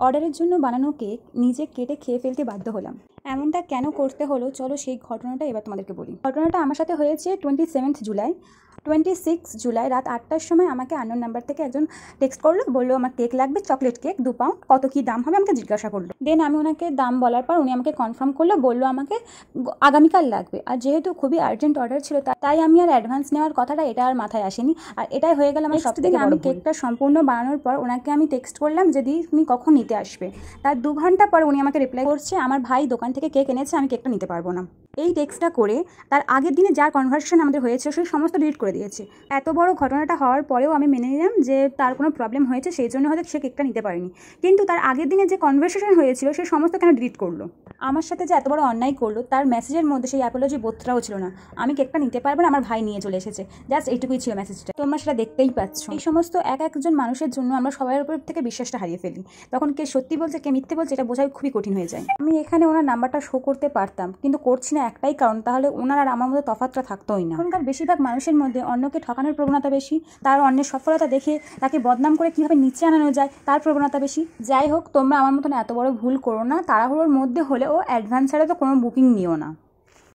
অর্ডারের জন্য বানানো কেক নিজে কেটে খেয়ে ফেলতে বাধ্য হলাম। এমনটা কেন করতে হলো চলো সেই ঘটনাটা এবার তোমাদেরকে বলি। ঘটনাটা আমার সাথে হয়েছে 27 জুলাই। 26 জুলাই রাত 8টার সময় আমাকে আননোন নাম্বার থেকে একজন টেক্সট করলো, বললো আমার কেক লাগবে, চকলেট কেক 2 পাউন্ড, কত কী দাম হবে আমাকে জিজ্ঞাসা করলো। দেন আমি ওনাকে দাম বলার পর উনি আমাকে কনফার্ম করলো, বললো আমাকে আগামীকাল লাগবে। আর যেহেতু খুবই আর্জেন্ট অর্ডার ছিল তাই আমি আর অ্যাডভান্স নেওয়ার কথাটা এটা আর মাথায় আসেনি। আর এটাই হয়ে গেল আমার সবথেকে বড় ভুল। কেকটা সম্পূর্ণ বানানোর পর ওনাকে আমি টেক্সট করলাম যে দিদি তুমি কখন নিতে আসবে। তার 2 ঘন্টা পর উনি আমাকে রিপ্লাই করছে আমার ভাই দোকান থেকে কেক এনেছে, আমি কেকটা নিতে পারবো না। এই টেক্সটটা করে তার আগের দিনে যার কনভারসেশন আমাদের হয়েছে সেই সমস্ত ডিলিট করে দিয়েছে। এত বড় ঘটনাটা হওয়ার পরেও আমি মেনে নিলাম যে তার কোনো প্রবলেম হয়েছে, সেই জন্য হয়তো সে কেকটা নিতে পারেনি। কিন্তু তার আগের দিনে যে কনভারসেশন হয়েছিল সে সমস্ত কেন ডিলিট করলো? আমার সাথে যে এত বড় অন্যায় করলো তার মেসেজের মধ্যে সেই অ্যাপোলজি বোধটাও ছিল না। আমি কেকটা নিতে পারবো না, আমার ভাই নিয়ে চলে এসেছে, জাস্ট এইটুকুই ছিল মেসেজটা। তোমরা সেটা দেখতেই পাচ্ছ। এই সমস্ত একজন মানুষের জন্য আমরা সবার উপর থেকে বিশ্বাসটা হারিয়ে ফেলি। তখন কে সত্যি বলছে কে মিথ্যে বলছে এটা বোঝাই খুবই কঠিন হয়ে যায়। আমি এখানে ওনার নাম্বারটা শো করতে পারতাম, কিন্তু করছি না একটাই কারণ, তাহলে ওনার আর আমার মধ্যে তফাৎটা থাকতোই না। এখনকার বেশিরভাগ মানুষের মধ্যে অন্যকে ঠকানোর প্রবণতা বেশি, তার অন্যের সফলতা দেখে তাকে বদনাম করে কীভাবে নিচে আনানো যায় তার প্রবণতা বেশি। যাই হোক, তোমরা আমার মতন এত বড় ভুল করো না, তাড়াহুড়োর মধ্যে হলেও অ্যাডভান্স ছাড়া তো কোনো বুকিং নিও না।